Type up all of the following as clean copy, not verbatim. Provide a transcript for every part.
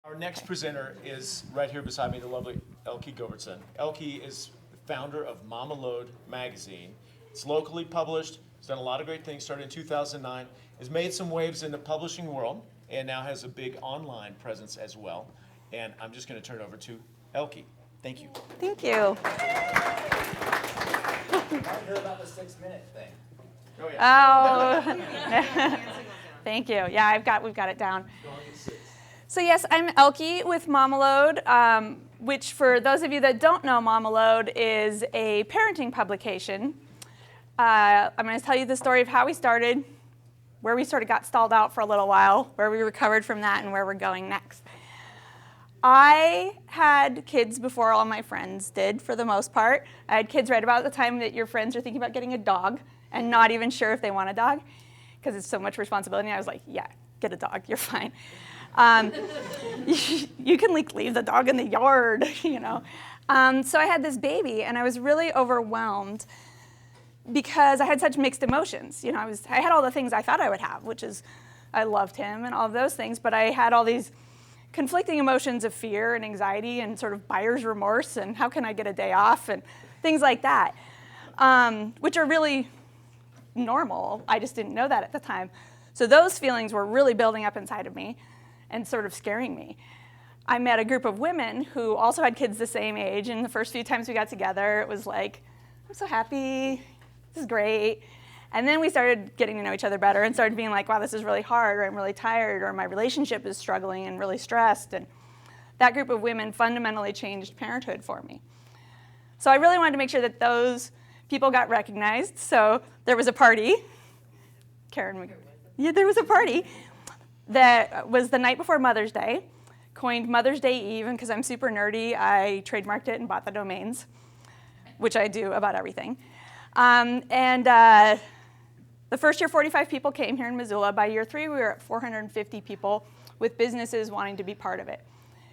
Our next presenter is right here beside me, the lovely Elke Govertsen. Elke is the founder of Mamalode magazine. It's locally published. It's done a lot of great things. Started in 2009. Has made some waves in the publishing world, and now has a big online presence as well. And I'm just going to turn it over to Elke. Thank you. Thank you. I heard about the 6-minute thing. Oh, yeah. Oh, thank you. Yeah, we've got it down. So yes, I'm Elke with Mamalode, which for those of you that don't know, Mamalode is a parenting publication. I'm going to tell you the story of how we started, where we sort of got stalled out for a little while, where we recovered from that, and where we're going next. I had kids before all my friends did, for the most part. I had kids right about the time that your friends are thinking about getting a dog and not even sure if they want a dog because it's so much responsibility. I was like, yeah, get a dog, you're fine. You can leave the dog in the yard, you know. So I had this baby, and I was really overwhelmed because I had such mixed emotions. You know, I had all the things I thought I would have, which is I loved him and all of those things, but I had all these conflicting emotions of fear and anxiety and sort of buyer's remorse and how can I get a day off and things like that, which are really normal. I just didn't know that at the time. So those feelings were really building up inside of me and sort of scaring me. I met a group of women who also had kids the same age, and the first few times we got together, it was like, I'm so happy, this is great. And then we started getting to know each other better and started being like, wow, this is really hard, or I'm really tired, or my relationship is struggling and really stressed. And that group of women fundamentally changed parenthood for me. So I really wanted to make sure that those people got recognized. So there was a party. Yeah, there was a party that was the night before Mother's Day, coined Mother's Day Eve, and because I'm super nerdy, I trademarked it and bought the domains, which I do about everything. The first year, 45 people came here in Missoula. By year 3, we were at 450 people with businesses wanting to be part of it.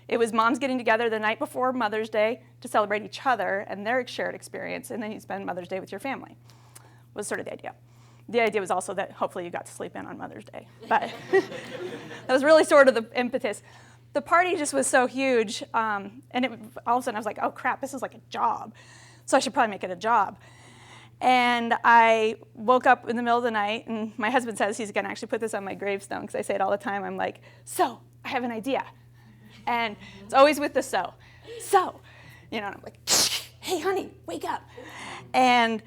It was moms getting together the night before Mother's Day to celebrate each other and their shared experience, and then you spend Mother's Day with your family, was sort of the idea. The idea was also that hopefully you got to sleep in on Mother's Day. But that was really sort of the impetus. The party just was so huge, and all of a sudden I was like, oh crap, this is like a job. So I should probably make it a job. And I woke up in the middle of the night, and my husband says he's gonna actually put this on my gravestone, because I say it all the time. I'm like, so, I have an idea. And it's always with the so. So, you know, and I'm like, hey honey, wake up. And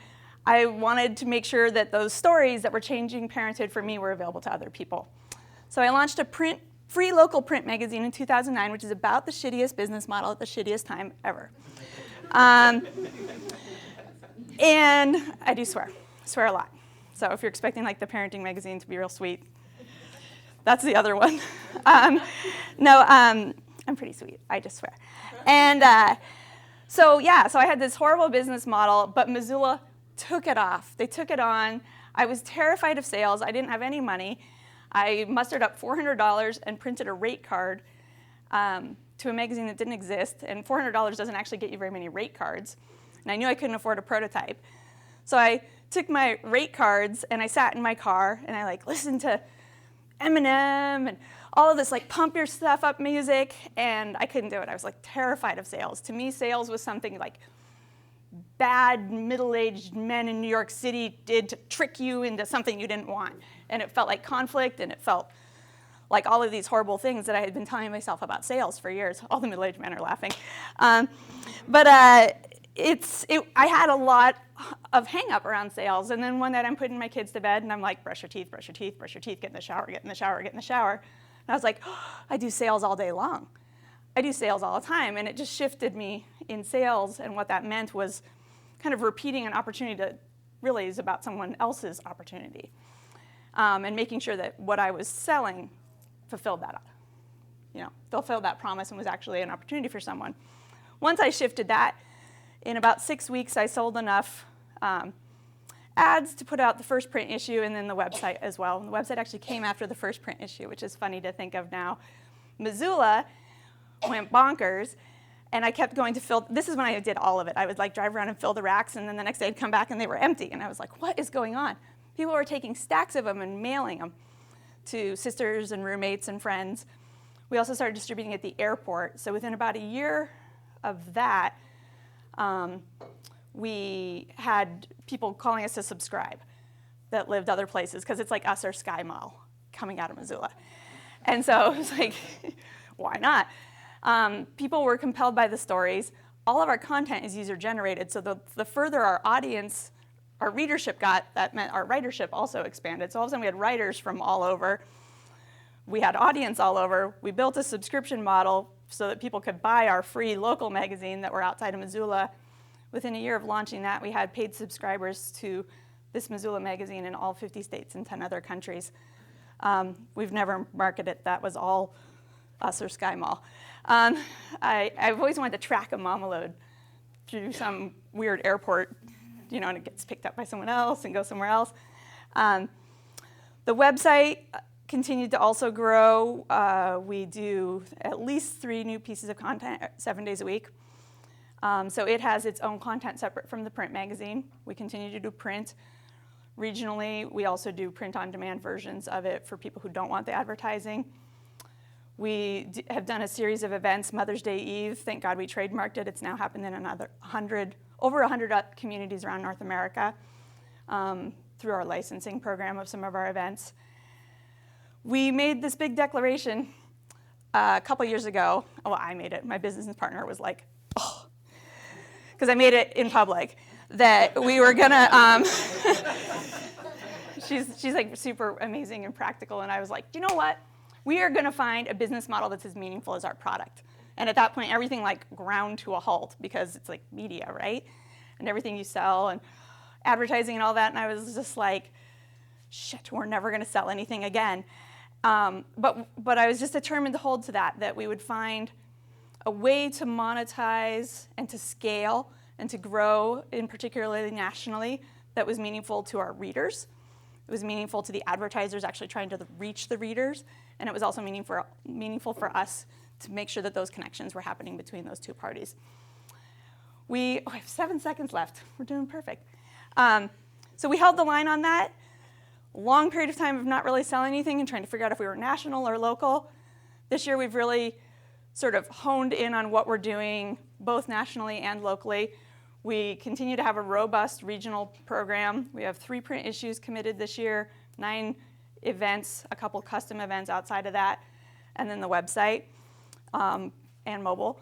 I wanted to make sure that those stories that were changing parenthood for me were available to other people. So I launched a free local print magazine in 2009, which is about the shittiest business model at the shittiest time ever. And I do swear a lot. So if you're expecting like the parenting magazine to be real sweet, that's the other one. I'm pretty sweet, I just swear. And so I had this horrible business model, but Missoula took it off. They took it on. I was terrified of sales. I didn't have any money. I mustered up $400 and printed a rate card to a magazine that didn't exist, and $400 doesn't actually get you very many rate cards. And I knew I couldn't afford a prototype. So I took my rate cards and I sat in my car and I listened to Eminem and all of this pump your stuff up music, and I couldn't do it. I was terrified of sales. To me, sales was something bad middle-aged men in New York City did to trick you into something you didn't want. And it felt like conflict, and it felt like all of these horrible things that I had been telling myself about sales for years. All the middle-aged men are laughing. I had a lot of hang-up around sales. And then one night I'm putting my kids to bed, and I'm like, brush your teeth, brush your teeth, brush your teeth, get in the shower, get in the shower, get in the shower. And I was like, oh, I do sales all day long. I do sales all the time. And it just shifted me in sales, and what that meant was kind of repeating an opportunity that really is about someone else's opportunity, and making sure that what I was selling fulfilled that promise and was actually an opportunity for someone. Once I shifted that, in about 6 weeks, I sold enough ads to put out the first print issue and then the website as well. And the website actually came after the first print issue, which is funny to think of now. Missoula went bonkers, and I kept going to fill. This is when I did all of it. I would drive around and fill the racks, and then the next day I'd come back and they were empty. And I was like, what is going on? People were taking stacks of them and mailing them to sisters and roommates and friends. We also started distributing at the airport. So within about a year of that, we had people calling us to subscribe that lived other places, because it's like us or Sky Mall coming out of Missoula. And so it was like, why not? People were compelled by the stories. All of our content is user-generated, so the further our audience, our readership got, that meant our writership also expanded. So all of a sudden we had writers from all over. We had audience all over. We built a subscription model so that people could buy our free local magazine that were outside of Missoula. Within a year of launching that, we had paid subscribers to this Missoula magazine in all 50 states and 10 other countries. We've never marketed. That was all us or Sky Mall. I've always wanted to track a Mamalode through some weird airport, and it gets picked up by someone else and goes somewhere else. The website continued to also grow. We do at least 3 new pieces of content 7 days a week. So it has its own content separate from the print magazine. We continue to do print. Regionally, we also do print-on-demand versions of it for people who don't want the advertising. We have done a series of events. Mother's Day Eve, thank God we trademarked it. It's now happened in over 100 communities around North America through our licensing program of some of our events. We made this big declaration a couple years ago. Well, I made it. My business partner was like, oh, because I made it in public, that we were gonna, she's like super amazing and practical, and I was like, you know what? We are gonna find a business model that's as meaningful as our product. And at that point, everything like ground to a halt, because it's like media, right? And everything you sell and advertising and all that, and I was just like, shit, we're never gonna sell anything again. But I was just determined to hold to that we would find a way to monetize and to scale and to grow, in particularly nationally, that was meaningful to our readers. It was meaningful to the advertisers actually trying to reach the readers, and it was also meaningful for us to make sure that those connections were happening between those two parties. I have 7 seconds left. We're doing perfect. So we held the line on that. Long period of time of not really selling anything and trying to figure out if we were national or local. This year we've really sort of honed in on what we're doing, both nationally and locally. We continue to have a robust regional program. We have 3 print issues committed this year, 9 events, a couple custom events outside of that, and then the website and mobile.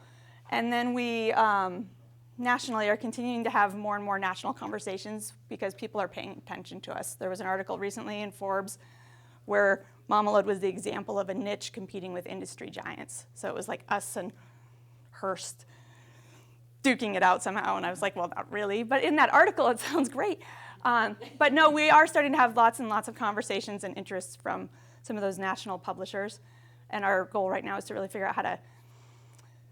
And then we nationally are continuing to have more and more national conversations because people are paying attention to us. There was an article recently in Forbes where Mamalode was the example of a niche competing with industry giants. So it was like us and Hearst duking it out somehow, and I was like, well, not really. But in that article, it sounds great. But no, we are starting to have lots and lots of conversations and interests from some of those national publishers. And our goal right now is to really figure out how to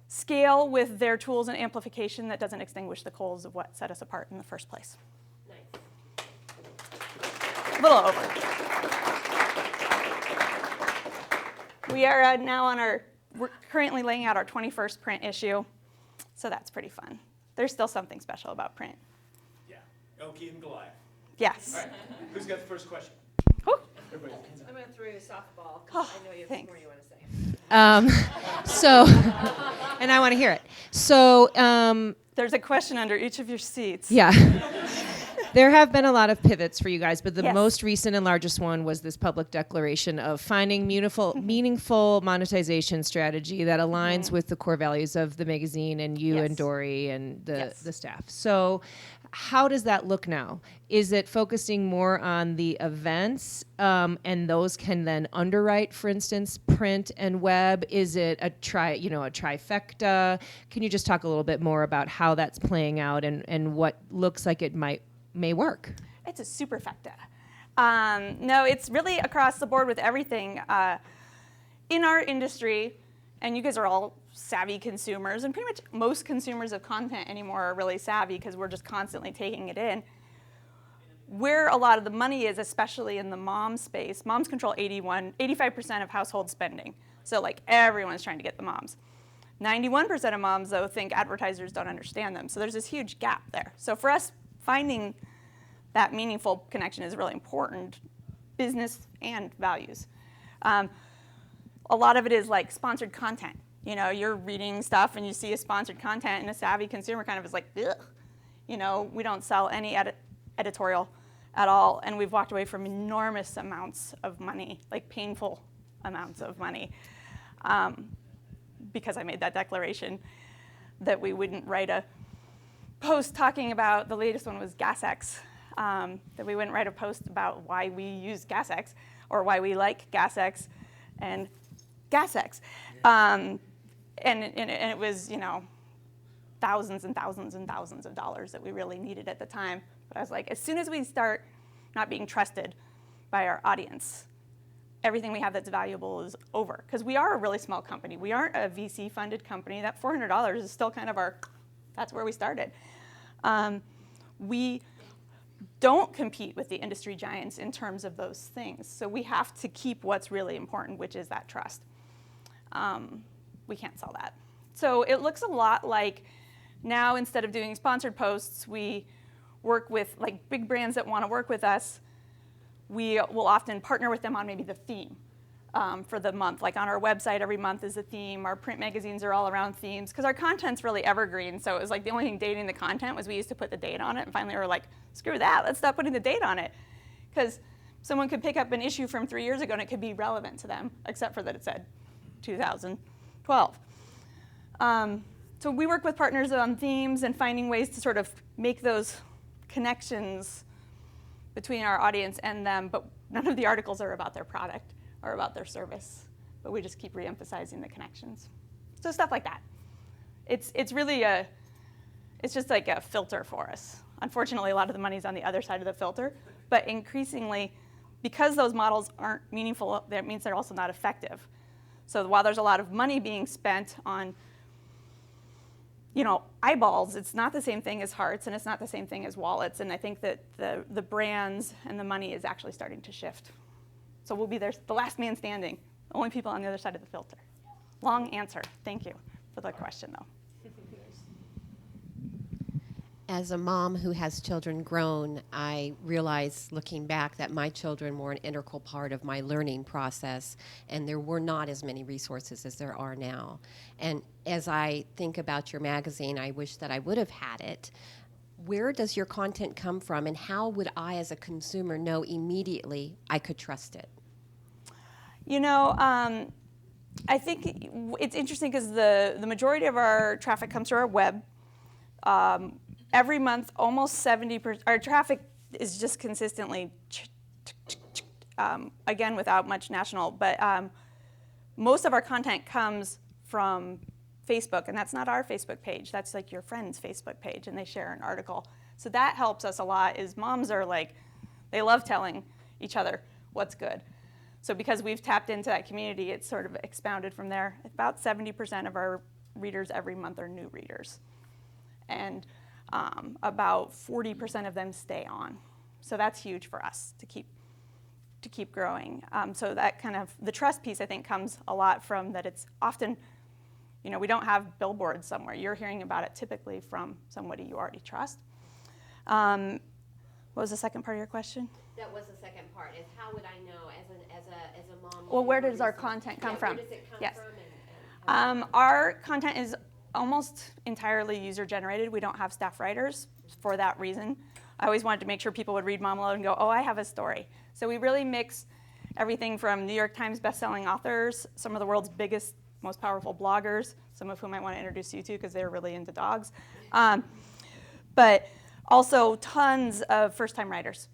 scale with their tools and amplification that doesn't extinguish the coals of what set us apart in the first place. Nice. A little over. We are now we're currently laying out our 21st print issue, so that's pretty fun. There's still something special about print. Yeah. Elke and Goliath. Yes. All right. Who's got the first question? Whew. Everybody. I'm going to throw you a softball Oh, because I know you have thanks. more you want to say. And I want to hear it. So, There's a question under each of your seats. yeah. There have been a lot of pivots for you guys, but the Yes. most recent and largest one was this public declaration of finding meaningful monetization strategy that aligns with the core values of the magazine and you Yes. and Dory and the Yes. staff. So how does that look now? Is it focusing more on the events and those can then underwrite, for instance, print and web? Is it a trifecta? Can you just talk a little bit more about how that's playing out and what looks like it may work? It's a superfecta. No, it's really across the board with everything. In our industry, and you guys are all savvy consumers, and pretty much most consumers of content anymore are really savvy because we're just constantly taking it in. Where a lot of the money is, especially in the mom space, moms control 85% of household spending. So like everyone's trying to get the moms. 91% of moms, though, think advertisers don't understand them. So there's this huge gap there. So for us, finding that meaningful connection is really important, business and values. a lot of it is like sponsored content. You know, you're reading stuff and you see a sponsored content, and a savvy consumer kind of is like, ugh. You know, we don't sell any editorial at all, and we've walked away from enormous amounts of money, like painful amounts of money, because I made that declaration that we wouldn't write a post talking about, the latest one was GasX, that we wouldn't write a post about why we use GasX or why we like GasX and GasX. And it was, you know, thousands and thousands and thousands of dollars that we really needed at the time. But I was like, as soon as we start not being trusted by our audience, everything we have that's valuable is over. Because we are a really small company. We aren't a VC-funded company. That $400 is still kind of that's where we started. We don't compete with the industry giants in terms of those things. So we have to keep what's really important, which is that trust. We can't sell that. So it looks a lot like now, instead of doing sponsored posts, we work with like big brands that want to work with us. We will often partner with them on maybe the theme for the month. Like on our website, every month is a theme. Our print magazines are all around themes because our content's really evergreen. So it was like the only thing dating the content was we used to put the date on it. And finally we were like, screw that, let's stop putting the date on it. Because someone could pick up an issue from 3 years ago and it could be relevant to them, except for that it said 2012. So we work with partners on themes and finding ways to sort of make those connections between our audience and them, but none of the articles are about their product or about their service, but we just keep re-emphasizing the connections. So stuff like that. It's really it's just like a filter for us. Unfortunately, a lot of the money's on the other side of the filter, but increasingly, because those models aren't meaningful, that means they're also not effective. So while there's a lot of money being spent on, you know, eyeballs, it's not the same thing as hearts, and it's not the same thing as wallets. And I think that the brands and the money is actually starting to shift. So we'll be there, the last man standing, the only people on the other side of the filter. Long answer. Thank you for the question, though. As a mom who has children grown, I realize looking back that my children were an integral part of my learning process, and there were not as many resources as there are now. And as I think about your magazine, I wish that I would have had it. Where does your content come from, and how would I as a consumer know immediately I could trust it? You know, I think it's interesting because the majority of our traffic comes through our web. Every month, almost 70%, our traffic is just consistently, again, without much national, but most of our content comes from Facebook, and that's not our Facebook page. That's like your friend's Facebook page, and they share an article. So that helps us a lot, is moms are like, they love telling each other what's good. So because we've tapped into that community, it's sort of expounded from there. About 70% of our readers every month are new readers. And about 40% of them stay on. So that's huge for us to keep growing. So that kind of, the trust piece I think comes a lot from that it's often, you know, we don't have billboards somewhere. You're hearing about it typically from somebody you already trust. What was the second part of your question? That was the second part, is how would I know as a mom? Well, where does our content come from? Where does it come Yes. from? Our content is almost entirely user-generated. We don't have staff writers for that reason. I always wanted to make sure people would read Mamalode and go, oh, I have a story. So we really mix everything from New York Times bestselling authors, some of the world's biggest, most powerful bloggers, some of whom I want to introduce you to because they're really into dogs, but also tons of first-time writers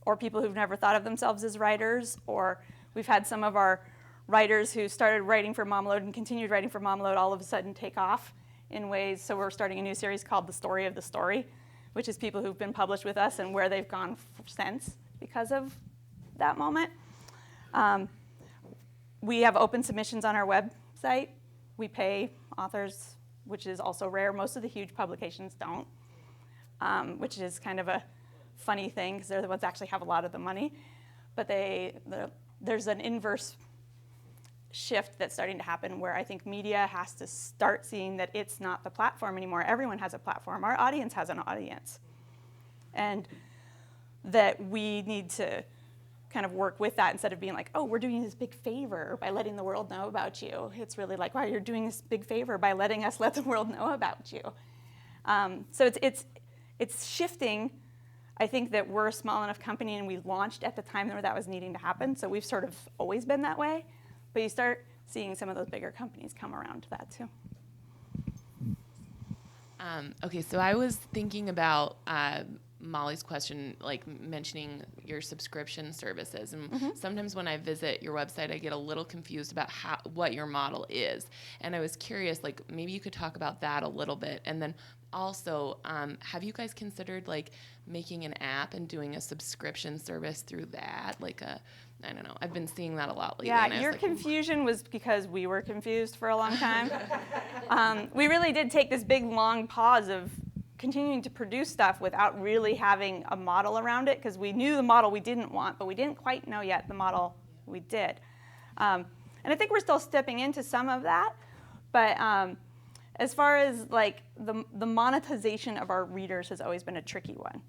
or people who've never thought of themselves as writers, or we've had some of our writers who started writing for Mamalode and continued writing for Mamalode all of a sudden take off in ways. So we're starting a new series called The Story of the Story, which is people who've been published with us and where they've gone since because of that moment. We have open submissions on our website. We pay authors, which is also rare. Most of the huge publications don't, which is kind of a funny thing because they're the ones that actually have a lot of the money. But there's an inverse shift that's starting to happen where I think media has to start seeing that it's not the platform anymore. Everyone has a platform. Our audience has an audience. And that we need to kind of work with that instead of being like, oh, we're doing this big favor by letting the world know about you. It's really like, wow, you're doing this big favor by letting us let the world know about you. So it's shifting. I think that we're a small enough company and we launched at the time where that was needing to happen. So we've sort of always been that way. But you start seeing some of those bigger companies come around to that too. Okay, so I was thinking about Molly's question, like mentioning your subscription services. And sometimes when I visit your website, I get a little confused about what your model is. And I was curious, like maybe you could talk about that a little bit. And then also, have you guys considered like making an app and doing a subscription service through that? Like I don't know. I've been seeing that a lot lately. Yeah, your confusion was because we were confused for a long time. We really did take this big, long pause of continuing to produce stuff without really having a model around it, because we knew the model we didn't want, but we didn't quite know yet the model we did. And I think we're still stepping into some of that. But as far as like the monetization of our readers has always been a tricky one.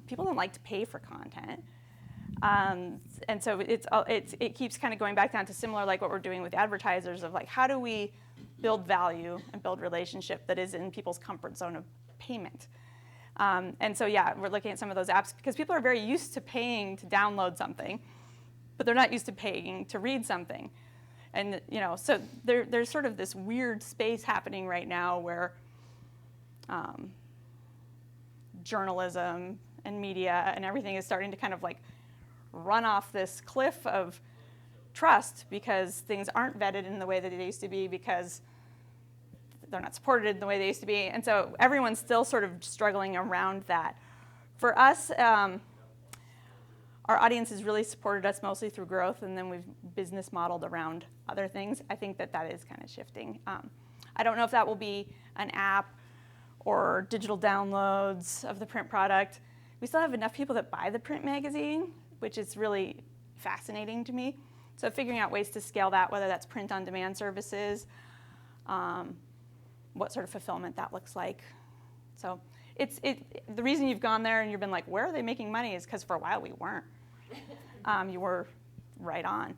People don't like to pay for content. And so it keeps kind of going back down to similar like what we're doing with advertisers of like, how do we build value and build relationship that is in people's comfort zone of payment? And so, yeah, we're looking at some of those apps because people are very used to paying to download something, but they're not used to paying to read something. And, you know, so there's sort of this weird space happening right now where journalism and media and everything is starting to kind of like run off this cliff of trust because things aren't vetted in the way that they used to be because they're not supported in the way they used to be. And so everyone's still sort of struggling around that. For us, our audience has really supported us mostly through growth, and then we've business modeled around other things. I think that is kind of shifting. I don't know if that will be an app or digital downloads of the print product. We still have enough people that buy the print magazine, which is really fascinating to me. So figuring out ways to scale that, whether that's print on demand services, what sort of fulfillment that looks like. So the reason you've gone there and you've been like, where are they making money, is because for a while we weren't. You were right on.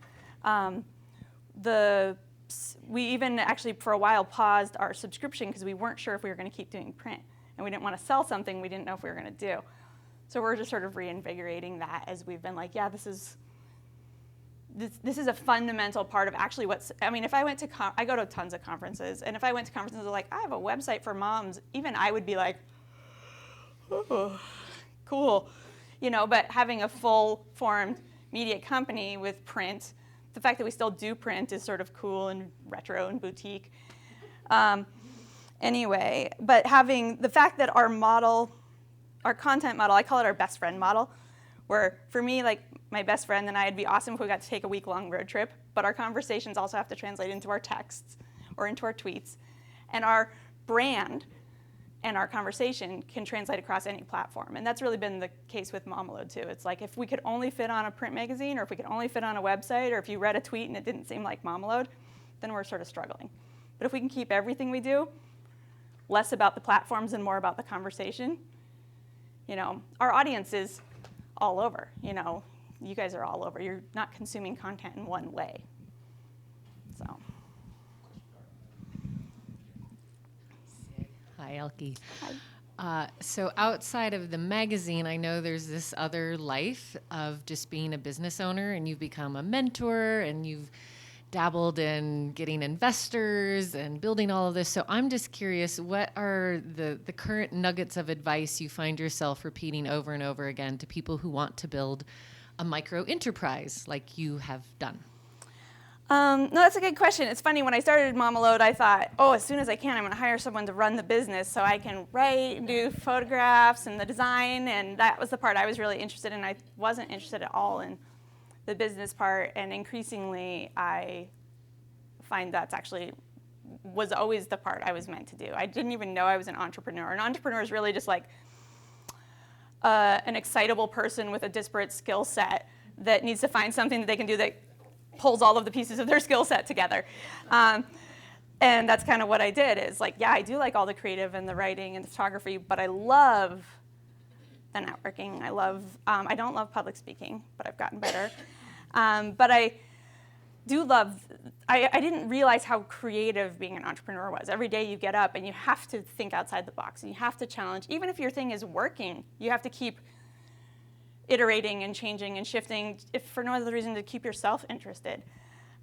We even actually for a while paused our subscription because we weren't sure if we were going to keep doing print. And we didn't want to sell something we didn't know if we were going to do. So we're just sort of reinvigorating that as we've been like, yeah, this is a fundamental part of actually if I went to, I go to tons of conferences, and if I went to conferences like, I have a website for moms, even I would be like, oh, cool. You know, but having a full-formed media company with print, the fact that we still do print is sort of cool and retro and boutique. Anyway, but having the fact that our content model, I call it our best friend model, where for me, like my best friend and I, it'd be awesome if we got to take a week-long road trip, but our conversations also have to translate into our texts or into our tweets. And our brand and our conversation can translate across any platform. And that's really been the case with Mamalode too. It's like if we could only fit on a print magazine, or if we could only fit on a website, or if you read a tweet and it didn't seem like Mamalode, then we're sort of struggling. But if we can keep everything we do less about the platforms and more about the conversation, you know, our audience is all over. You know, you guys are all over. You're not consuming content in one way. So. Hi, Elke. Hi. So outside of the magazine, I know there's this other life of just being a business owner, and you've become a mentor, and you've dabbled in getting investors and building all of this. So I'm just curious, what are the current nuggets of advice you find yourself repeating over and over again to people who want to build a micro enterprise like you have done? No, that's a good question. It's funny, when I started Mamalode, I thought, oh, as soon as I can, I'm going to hire someone to run the business so I can write and do photographs and the design, and that was the part I was really interested in. I wasn't interested at all in the business part, and increasingly I find that's actually was always the part I was meant to do. I didn't even know I was an entrepreneur. An entrepreneur is really just like an excitable person with a disparate skill set that needs to find something that they can do that pulls all of the pieces of their skill set together. And that's kind of what I did, is like, yeah, I do like all the creative and the writing and the photography, but I love than networking. I don't love public speaking, but I've gotten better. But I do love, I didn't realize how creative being an entrepreneur was. Every day you get up and you have to think outside the box and you have to challenge. Even if your thing is working, you have to keep iterating and changing and shifting, if for no other reason to keep yourself interested,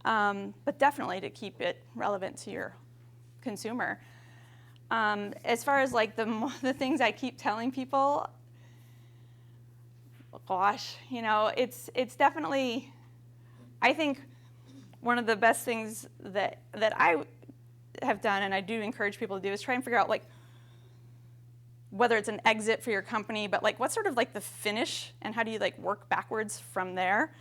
but definitely to keep it relevant to your consumer. As far as like the things I keep telling people, gosh, you know, it's definitely, I think one of the best things that I have done, and I do encourage people to do, is try and figure out like whether it's an exit for your company, but like what's sort of like the finish and how do you like work backwards from there?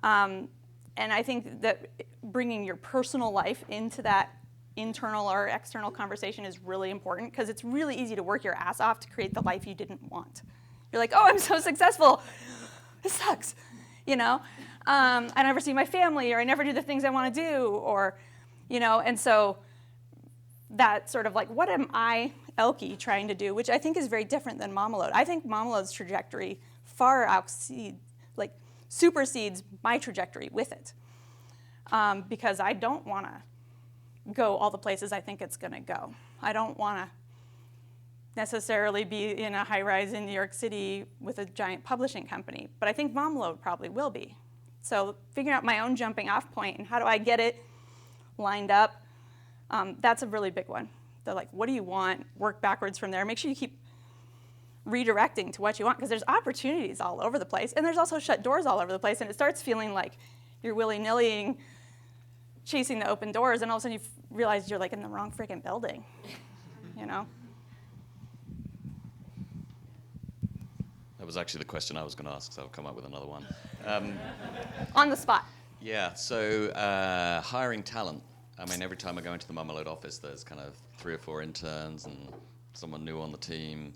And I think that bringing your personal life into that internal or external conversation is really important, because it's really easy to work your ass off to create the life you didn't want. You're like, oh, I'm so successful. This sucks, you know? I never see my family, or I never do the things I want to do, or, you know, and so that sort of like, what am I, Elke, trying to do, which I think is very different than Mamalode. I think Mamalode's trajectory far supersedes my trajectory with it, because I don't want to go all the places I think it's going to go. I don't want to necessarily be in a high-rise in New York City with a giant publishing company, but I think Mamalode probably will be. So figuring out my own jumping off point and how do I get it lined up, that's a really big one. They're like, what do you want? Work backwards from there. Make sure you keep redirecting to what you want, because there's opportunities all over the place, and there's also shut doors all over the place, and it starts feeling like you're willy-nillying, chasing the open doors, and all of a sudden you realize you're like in the wrong freaking building, you know? That was actually the question I was going to ask, so I'll come up with another one. On the spot. Yeah, so hiring talent. I mean, every time I go into the Mamalode office, there's kind of 3 or 4 interns and someone new on the team.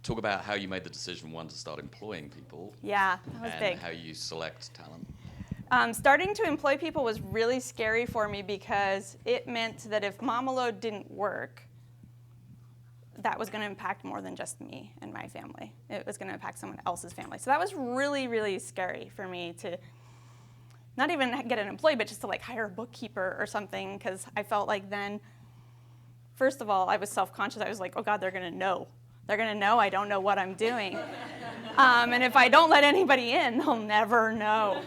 Talk about how you made the decision, one, to start employing people. Yeah, that was big. And how you select talent. Starting to employ people was really scary for me, because it meant that if Mamalode didn't work, that was going to impact more than just me and my family. It was going to impact someone else's family. So that was really, really scary for me to not even get an employee, but just to like hire a bookkeeper or something, because I felt like then, first of all, I was self-conscious. I was like, oh God, they're going to know. They're going to know I don't know what I'm doing. And if I don't let anybody in, they'll never know,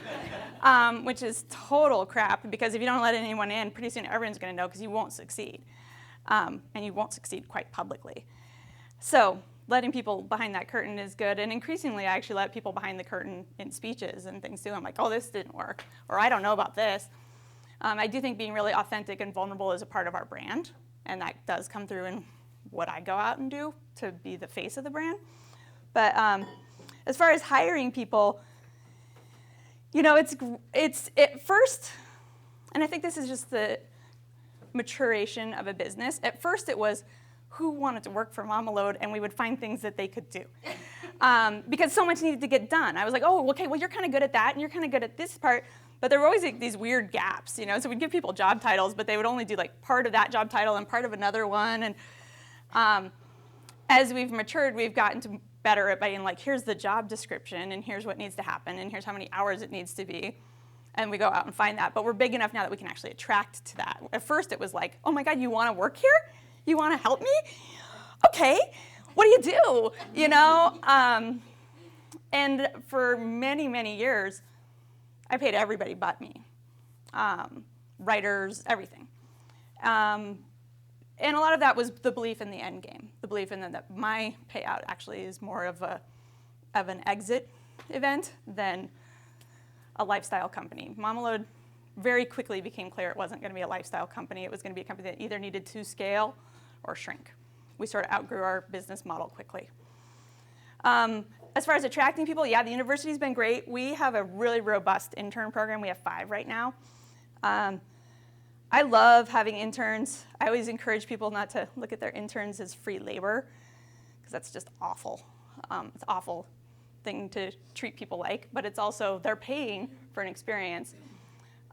which is total crap, because if you don't let anyone in, pretty soon everyone's going to know, because you won't succeed. And you won't succeed quite publicly. So letting people behind that curtain is good, and increasingly I actually let people behind the curtain in speeches and things too. I'm like, oh, this didn't work, or I don't know about this. I do think being really authentic and vulnerable is a part of our brand, and that does come through in what I go out and do to be the face of the brand. But as far as hiring people, you know, it's at first, and I think this is just the maturation of a business. At first it was who wanted to work for Mamalode, and we would find things that they could do. Because so much needed to get done. I was like, oh, okay, well, you're kind of good at that, and you're kind of good at this part. But there were always like these weird gaps, you know? So we'd give people job titles, but they would only do like part of that job title and part of another one. And as we've matured, we've gotten to better at being like, here's the job description, and here's what needs to happen, and here's how many hours it needs to be. And we go out and find that. But we're big enough now that we can actually attract to that. At first it was like, oh my God, you want to work here? You want to help me? Okay, what do you do? You know? And for many, many years, I paid everybody but me. Writers, everything. And a lot of that was the belief in the end game, the belief in that my payout actually is more of an exit event than a lifestyle company. Mamalode very quickly became clear it wasn't going to be a lifestyle company. It was going to be a company that either needed to scale or shrink. We sort of outgrew our business model quickly. As far as attracting people, yeah, the university's been great. We have a really robust intern program. We have 5 right now. I love having interns. I always encourage people not to look at their interns as free labor, because that's just awful. It's an awful thing to treat people like, but it's also, they're paying for an experience.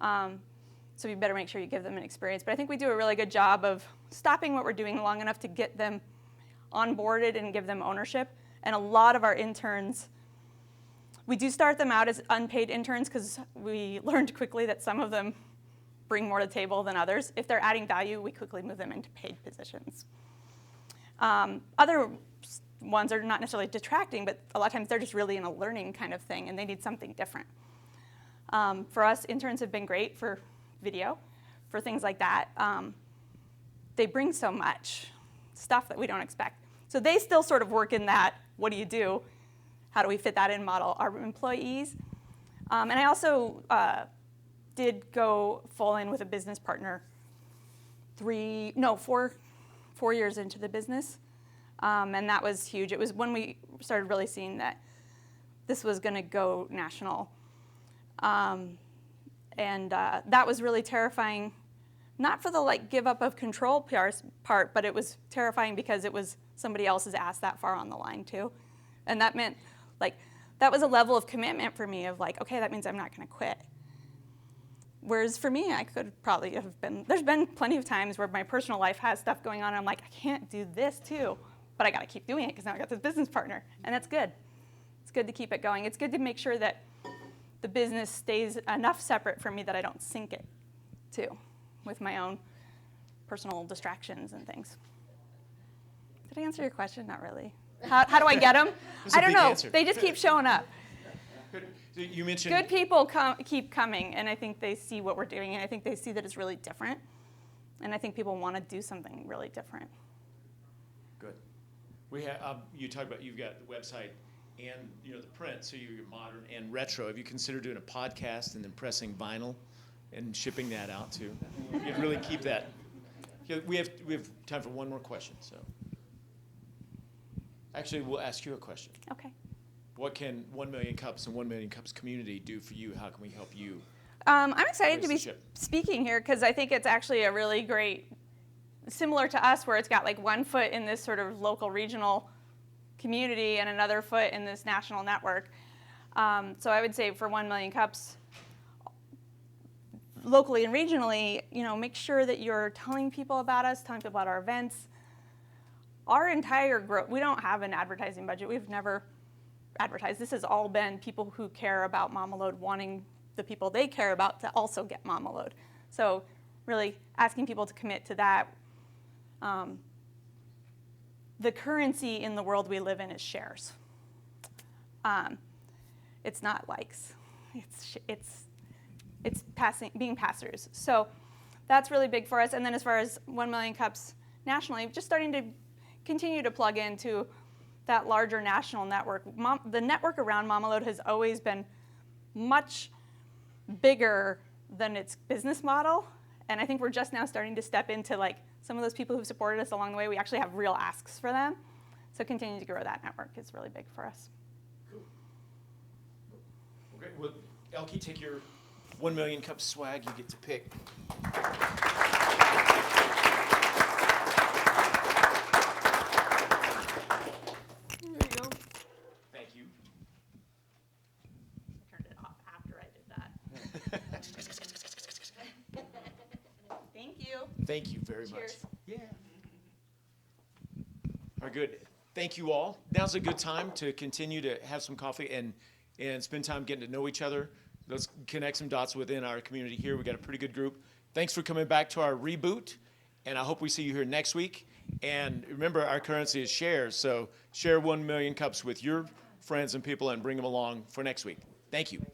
So you better make sure you give them an experience. But I think we do a really good job of stopping what we're doing long enough to get them onboarded and give them ownership. And a lot of our interns, we do start them out as unpaid interns because we learned quickly that some of them bring more to the table than others. If they're adding value, we quickly move them into paid positions. Other ones are not necessarily detracting, but a lot of times they're just really in a learning kind of thing and they need something different. For us, interns have been great for video, for things like that. They bring so much stuff that we don't expect. So they still sort of work in that, what do you do? How do we fit that in model? Our employees. And I also did go full in with a business partner 4 years into the business. And that was huge. It was when we started really seeing that this was going to go national. And that was really terrifying, not for the give up of control part, but it was terrifying because it was somebody else's ass that far on the line too. And that meant that was a level of commitment for me of okay, that means I'm not going to quit. Whereas for me, I could probably have been, there's been plenty of times where my personal life has stuff going on and I'm like, I can't do this too, but I got to keep doing it because now I got this business partner. And that's good. It's good to keep it going. It's good to make sure that the business stays enough separate from me that I don't sink it too with my own personal distractions and things. Did I answer your question? Not really. How do I get them? I don't know. Answer. They just keep showing up. So you mentioned Good people keep coming, and I think they see what we're doing, and I think they see that it's really different, and I think people want to do something really different. Good. We have you talked about you've got the website and the print, so you're modern and retro. Have you considered doing a podcast and then pressing vinyl and shipping that out too? You'd really keep that. We have time for one more question. So actually, we'll ask you a question. Okay. What can 1 Million Cups and 1 Million Cups community do for you? How can we help you? I'm excited to be Relationship. speaking here because I think it's actually a really great, similar to us, where it's got one foot in this sort of local regional community and another foot in this national network. So I would say for 1 Million Cups, locally and regionally, make sure that you're telling people about us, telling people about our events. Our entire growth, we don't have an advertising budget. We've never advertised. This has all been people who care about Mamalode wanting the people they care about to also get Mamalode. So really asking people to commit to that. The currency in the world we live in is shares. It's not likes. It's being passers. So that's really big for us. And then as far as 1 Million Cups nationally, just starting to continue to plug into that larger national network. The network around Mamalode has always been much bigger than its business model. And I think we're just now starting to step into some of those people who've supported us along the way. We actually have real asks for them. So continuing to grow that network is really big for us. Cool. Okay. Well, Elke, take your 1 Million Cups swag. You get to pick. Thank you very much. Yeah. All right, good. Thank you all. Now's a good time to continue to have some coffee and spend time getting to know each other. Let's connect some dots within our community here. We've got a pretty good group. Thanks for coming back to our reboot, and I hope we see you here next week. And remember, our currency is shares, so share 1 Million Cups with your friends and people and bring them along for next week. Thank you.